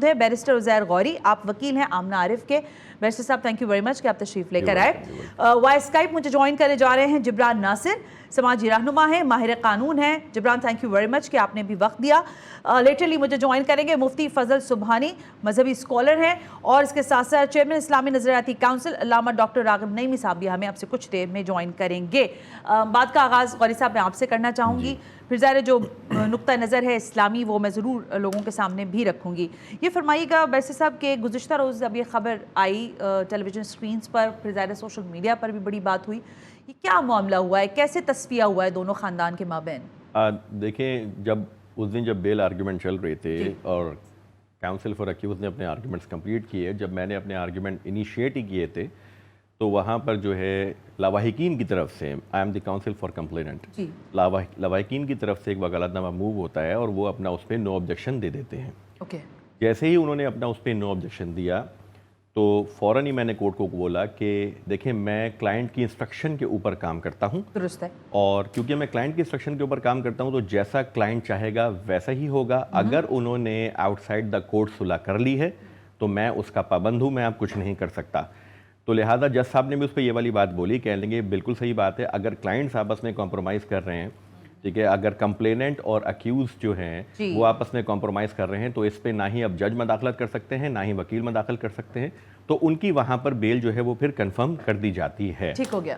मौजूद है बैरिस्टर उज़ैर गौरी, आप वकील हैं आमना आरिफ के। बैरिस्टर साहब थैंक यू वेरी मच कि आप तशरीफ़ लेकर आए। वाई स्काइप मुझे ज्वाइन करे जा रहे हैं जिब्रान नासिर, समाजी रहनुमा है, माहिर कानून है। Jibran thank you very much कि आपने भी वक्त दिया। लेटरली मुझे ज्वाइन करेंगे मुफ्ती फजल सुबहानी, मजहबी स्कॉलर हैं, और इसके साथ साथ चेयरमैन इस्लामी नजरियाती काउंसिल अल्लामा डॉक्टर रागिब नईमी साहब भी हमें आपसे कुछ देर में ज्वाइन करेंगे। बात का आगाज़ गौरी साहब मैं आपसे करना चाहूँगी, फिर ज़ाहिर जो नुक्ता नज़र है इस्लामी वो मैं ज़रूर लोगों के सामने भी रखूँगी। ये फरमाइएगा बैरिस्टर साहब के गुज़िश्ता रोज़ अब ये खबर आई टेलीविज़न स्क्रीन्स पर, फिर ज़ाहिर सोशल मीडिया पर भी बड़ी बात हुई, ये क्या मामला हुआ है, कैसे तस्फिया हुआ है दोनों ख़ानदान के माबैन? देखें, जब उस दिन जब बेल आर्ग्यूमेंट चल रहे थे और काउंसिल फॉर अक्यूज ने अपने आर्ग्यूमेंट्स कंप्लीट किए, जब मैंने अपने आर्ग्यूमेंट इनिशिएट ही किए थे तो वहाँ पर जो है लावाहिकीन की तरफ से, I am the counsel for complainant, लावाहिकीन की तरफ से एक वकालतनामा मूव होता है और वो अपना उस पर नो ऑब्जेक्शन दे देते हैं। जैसे ही उन्होंने अपना उस पर नो ऑब्जेक्शन दिया तो फ़ौरन ही मैंने कोर्ट को बोला कि देखिए मैं क्लाइंट की इंस्ट्रक्शन के ऊपर काम करता हूँ, दुरुस्त है, और क्योंकि मैं क्लाइंट की इंस्ट्रक्शन के ऊपर काम करता हूँ तो जैसा क्लाइंट चाहेगा वैसा ही होगा। अगर उन्होंने आउटसाइड द कोर्ट सुलह कर ली है तो मैं उसका पाबंद हूँ, मैं अब कुछ नहीं कर सकता। तो लिहाजा जज साहब ने भी उस पर ये वाली बात बोली, कह लेंगे बिल्कुल सही बात है, अगर क्लाइंट्स आपस में कॉम्प्रोमाइज़ कर रहे हैं, ठीक है, अगर कंप्लेनेंट और अक्यूज जो हैं वो आपस में कॉम्प्रोमाइज़ कर रहे हैं तो इस पे ना ही अब जज मदाखलत कर सकते हैं, ना ही वकील मदाखलत कर सकते हैं, तो उनकी वहाँ पर बेल जो है वो फिर कंफर्म कर दी जाती है। ठीक हो गया।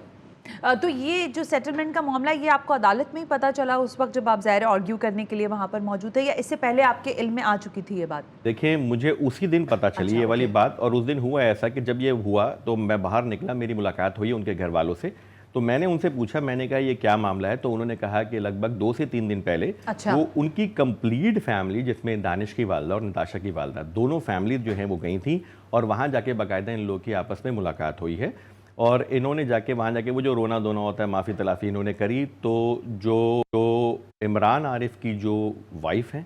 तो ये जो सेटलमेंट का मामला, ये आपको अदालत में ही पता चला उस वक्त जब आप ज़ाहिर आर्ग्यू करने के लिए वहाँ पर मौजूद थे, या इससे पहले आपके इल्म में आ चुकी थी ये बात? देखिए मुझे उसी दिन पता चली ये वाली बात, और उस दिन हुआ ऐसा कि जब ये हुआ तो मैं बाहर निकला, मेरी मुलाकात हुई उनके घर वालों से, तो मैंने उनसे पूछा, मैंने कहा ये क्या मामला है, तो उन्होंने कहा कि लगभग 2 से 3 दिन पहले वो उनकी कंप्लीट फैमिली, जिसमें दानिश की वालदा और नताशा की वालदा, दोनों फैमिली जो हैं वो गई थी और वहाँ जाके बाकायदा इन लोगों की आपस में मुलाकात हुई है, और इन्होंने जाके वहाँ जाके वो जो रोना धोना होता है, माफ़ी तलाफ़ी इन्होंने करी। तो जो इमरान आरिफ की जो वाइफ है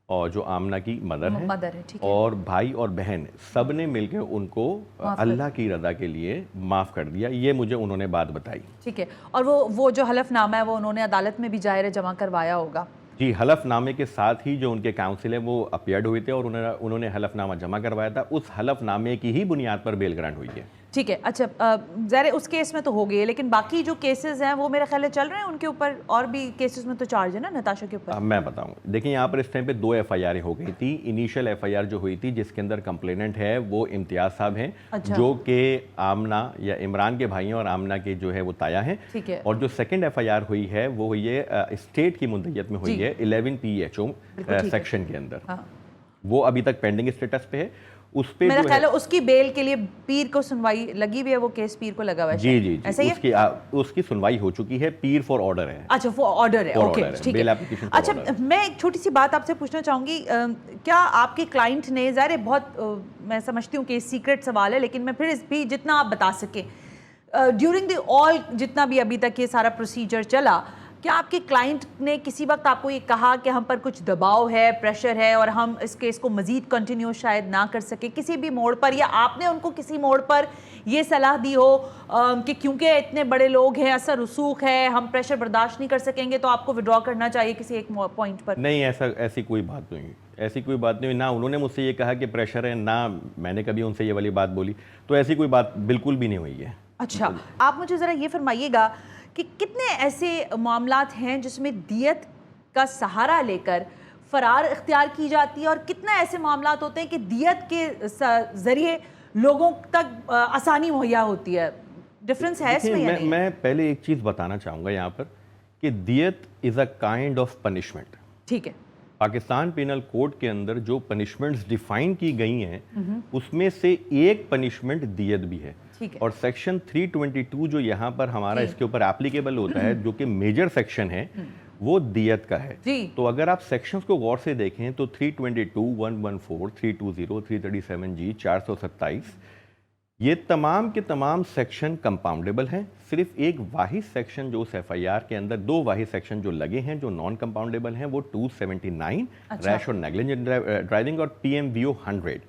और जो आमना की मदर है, और भाई और बहन, सब ने मिलकर उनको अल्लाह की रज़ा के लिए माफ़ कर दिया, ये मुझे उन्होंने बात बताई। ठीक है, और वो जो हलफनामा है वो उन्होंने अदालत में भी ज़ाहिर जमा करवाया होगा? जी, हलफनामे के साथ ही जो उनके काउंसिल है वो अपीयर्ड हुए थे और उन्होंने हलफनामा जमा करवाया था, उस हलफनामे की ही बुनियाद पर बेल ग्रांट हुई है। ठीक है, अच्छा, ज़ाहिर उस केस में तो हो गई, लेकिन बाकी जो केसेस हैं वो मेरा ख्याल है चल रहे हैं उनके ऊपर, और भी केसेस में तो चार्ज है ना नताशा के ऊपर? मैं बताऊं, देखिए यहाँ पर इस टाइम पे 2 FIR हो गई थी। इनिशियल FIR जो हुई थी जिसके अंदर कंप्लेनेंट है वो इम्तियाज़ साहब हैं, जो कि आमना या इमरान के भाई हैं और आमना के जो है वो ताया हैं। और जो सेकेंड FIR हुई है वो हुई है स्टेट की मुद्दत में हुई है 11 PHO सेक्शन के अंदर, वो अभी तक पेंडिंग स्टेटस पे है। उस पे मेरा ख्याल है उसकी बेल के लिए पीर को सुनवाई लगी हुई है, वो केस पीर को लगा हुआ है। जी, ऐसा ही उसकी सुनवाई हो चुकी है, पीर फॉर ऑर्डर है। अच्छा, वो ऑर्डर है, ओके, ठीक है। अच्छा, मैं एक छोटी सी बात आपसे पूछना चाहूंगी, क्या आपके क्लाइंट ने, ज़ाहिर बहुत मैं समझती हूँ कि सीक्रेट सवाल है, लेकिन मैं फिर इस भी जितना आप बता सकें, ड्यूरिंग द ऑल जितना भी अभी तक ये सारा प्रोसीजर चला, क्या आपके क्लाइंट ने किसी वक्त आपको ये कहा कि हम पर कुछ दबाव है, प्रेशर है और हम इस केस को मज़ीद कंटिन्यू शायद ना कर सके किसी भी मोड़ पर, या आपने उनको किसी मोड़ पर ये सलाह दी हो कि क्योंकि इतने बड़े लोग हैं, असर रसूख है, हम प्रेशर बर्दाश्त नहीं कर सकेंगे तो आपको विड्रॉ करना चाहिए किसी एक पॉइंट पर? नहीं, ऐसी कोई बात नहीं, ऐसी कोई बात नहीं, ना उन्होंने मुझसे ये कहा कि प्रेशर है, ना मैंने कभी उनसे ये वाली बात बोली, तो ऐसी कोई बात बिल्कुल भी नहीं हुई है। अच्छा, आप मुझे ज़रा ये फरमाइएगा कि कितने ऐसे मामलात हैं जिसमें दियत का सहारा लेकर फरार इख्तियार की जाती है, और कितने ऐसे मामलात होते हैं कि दियत के ज़रिए लोगों तक आसानी मुहैया होती है? डिफरेंस है इसमें या नहीं? मैं पहले एक चीज़ बताना चाहूँगा यहाँ पर कि दियत is a kind of punishment. ठीक है, पाकिस्तान पेनल कोड के अंदर जो पनिशमेंट्स डिफाइन की गई हैं उसमें से एक पनिशमेंट दियत भी है, और सेक्शन 322 जो यहाँ पर हमारा इसके ऊपर एप्लीकेबल होता है, जो कि मेजर सेक्शन है, वो दियत का है। तो अगर आप सेक्शंस को गौर से देखें तो 322, 114, 320, 337G, 427, ये तमाम के तमाम सेक्शन कंपाउंडेबल हैं। सिर्फ एक वाहिद सेक्शन जो उस FIR के अंदर, 2 वाहिद सेक्शन जो लगे हैं जो नॉन कंपाउंडेबल हैं, वो 279 रैश और नेग्लिजेंट ड्राइविंग और PMVO 100,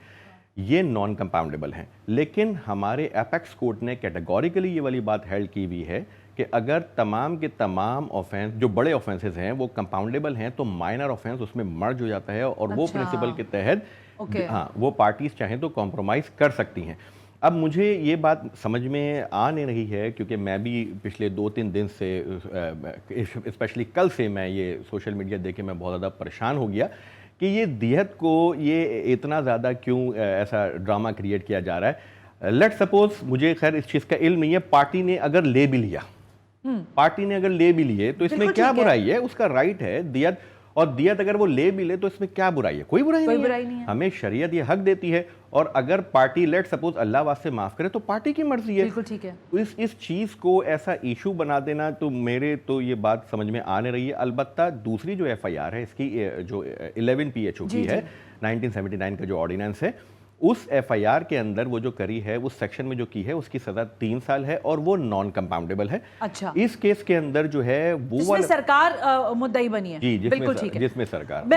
ये नॉन कंपाउंडेबल हैं। लेकिन हमारे एपेक्स कोर्ट ने कैटेगोरिकली ये वाली बात हेल्ड की हुई है कि अगर तमाम के तमाम ऑफेंस, जो बड़े ऑफेंसेस हैं, वो कंपाउंडेबल हैं तो माइनर ऑफेंस उसमें मर्ज हो जाता है, और वो प्रिंसिपल के तहत Okay. हाँ, वो पार्टीज चाहें तो कॉम्प्रोमाइज़ कर सकती हैं। अब मुझे ये बात समझ में आ नहीं रही है, क्योंकि मैं भी पिछले 2-3 दिन से स्पेशली कल से मैं ये सोशल मीडिया देख के मैं बहुत ज़्यादा परेशान हो गया कि ये दियत को ये इतना ज़्यादा क्यों ऐसा ड्रामा क्रिएट किया जा रहा है। लेट सपोज, मुझे खैर इस चीज़ का इल्म नहीं है, पार्टी ने अगर ले भी लिया, पार्टी ने अगर ले भी लिए तो इसमें बिल्कुल क्या ठीक है। बुराई है? उसका राइट है दियत, और दियत अगर वो ले भी ले तो इसमें क्या बुराई है? कोई बुराई नहीं है। हमें शरीयत ये हक देती है, और अगर पार्टी लेट सपोज अल्लाह वास्ते माफ करे तो पार्टी की मर्जी है। बिल्कुल ठीक है। इस चीज को ऐसा इशू बना देना, तो मेरे तो ये बात समझ में आ नहीं रही है। अलबत्ता दूसरी जो FIR है इसकी, जो 11 PHO की है, 1979 का जो ऑर्डिनेंस है, उस FIR के अंदर वो जो करी है, उस सेक्शन में जो की है, उसकी सजा 3 साल है और वो नॉन कंपाउंडेबल है। अच्छा, इस केस के अंदर जो है वो जिसमें सरकार मुद्दई बनी है। जी, बिल्कुल ठीक है। जिसमें सरकार